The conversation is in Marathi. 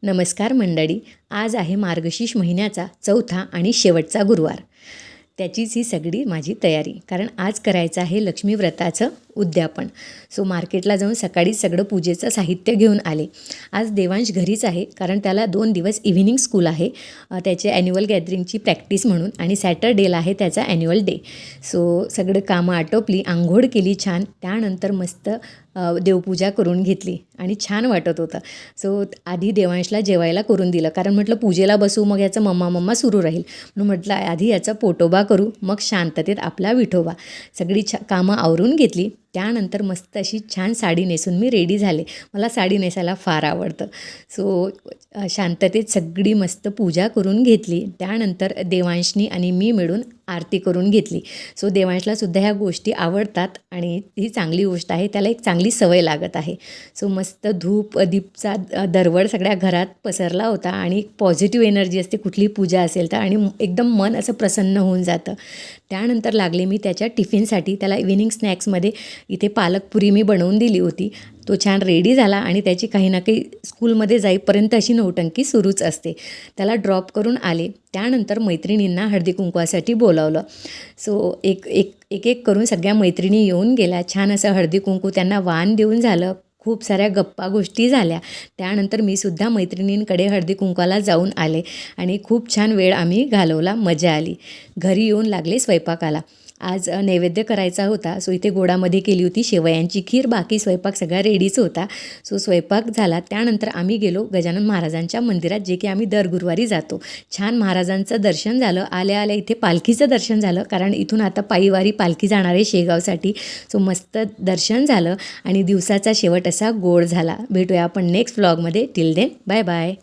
नमस्कार मंडळी. आज आहे मार्गशीर्ष महिन्याचा चौथा आणि शेवटचा गुरुवार. त्याचीच ही सगळी माझी तयारी, कारण आज करायचं आहे लक्ष्मी व्रताचं उद्यापन. सो मार्केटला जाऊन सकाळीच सगळं पूजेचं साहित्य घेऊन आले. आज देवांश घरीच आहे, कारण त्याला 2 दिवस इव्हिनिंग स्कूल आहे, त्याचे ॲन्युअल गॅदरिंगची प्रॅक्टिस म्हणून, आणि सॅटरडेला आहे त्याचा ॲन्युअल डे. सो सगळं कामं आटोपली, आंघोळ केली छान, त्यानंतर मस्त देवपूजा करून घेतली आणि छान वाटत होतं. सो आधी देवांशला जेवायला करून दिलं, कारण म्हटलं पूजेला बसू मग याचं मम्मा सुरू राहील, म्हणून म्हटलं आधी याचा पोटोबा करू, मग शांततेत आपला विठोबा. सगळी कामं आवरून घेतली. त्यानंतर मस्त अशी छान साडी नेसून मी रेडी झाले. मला साडी नेसायला फार आवडतं. सो शांततेत सगळी मस्त पूजा करून घेतली. त्यानंतर देवांशनी आणि मी मिळून आरती करून घेतली. सो देवांशलासुद्धा ह्या गोष्टी आवडतात आणि ही चांगली गोष्ट आहे, त्याला एक चांगली सवय लागत आहे. सो मस्त धूप दीपचा दरवळ सगळ्या घरात पसरला होता आणि पॉझिटिव्ह एनर्जी असते कुठली पूजा असेल तर, आणि एकदम मन असं प्रसन्न होऊन जातं. त्यानंतर लागले मी त्याच्या टिफिनसाठी. त्याला इव्हिनिंग स्नॅक्समध्ये इथे पालकपुरी मी बनवून दिली होती. तो छान रेडी झाला आणि त्याची काही ना काही स्कूलमध्ये जाईपर्यंत अशी नौटंकी सुरूच असते. त्याला ड्रॉप करून आले. त्यानंतर मैत्रिणींना हळदी कुंकवासाठी बोलावलं. सो एक करून सगळ्या मैत्रिणी येऊन गेल्या. छान असं हळदी कुंकू त्यांना वाण देऊन झालं. खूप साऱ्या गप्पा गोष्टी झाल्या. त्यानंतर मी सुद्धा मैत्रिणींकडे हळदी कुंकवाला जाऊन आले आणि खूप छान वेळ आम्ही घालवला, मजा आली. घरी येऊन लागले स्वयंपाकाला. आज नैवेद्य करायचा होता. सो इथे गोडामध्ये केली होती शेवयांची खीर. बाकी स्वयंपाक सगळा रेडीच होता. सो स्वयंपाक झाला. त्यानंतर आम्ही गेलो गजानन महाराजांच्या मंदिरात, जे की आम्ही दर गुरुवारी जातो. छान महाराजांचं दर्शन झालं. आल्या आल्या इथे पालखीचं दर्शन झालं, कारण इथून आता पायीवारी पालखी जाणार आहे शेगावसाठी. सो मस्त दर्शन झालं आणि दिवसाचा शेवट असा गोड झाला. भेटूया आपण नेक्स्ट व्लॉगमध्ये. Till then bye bye.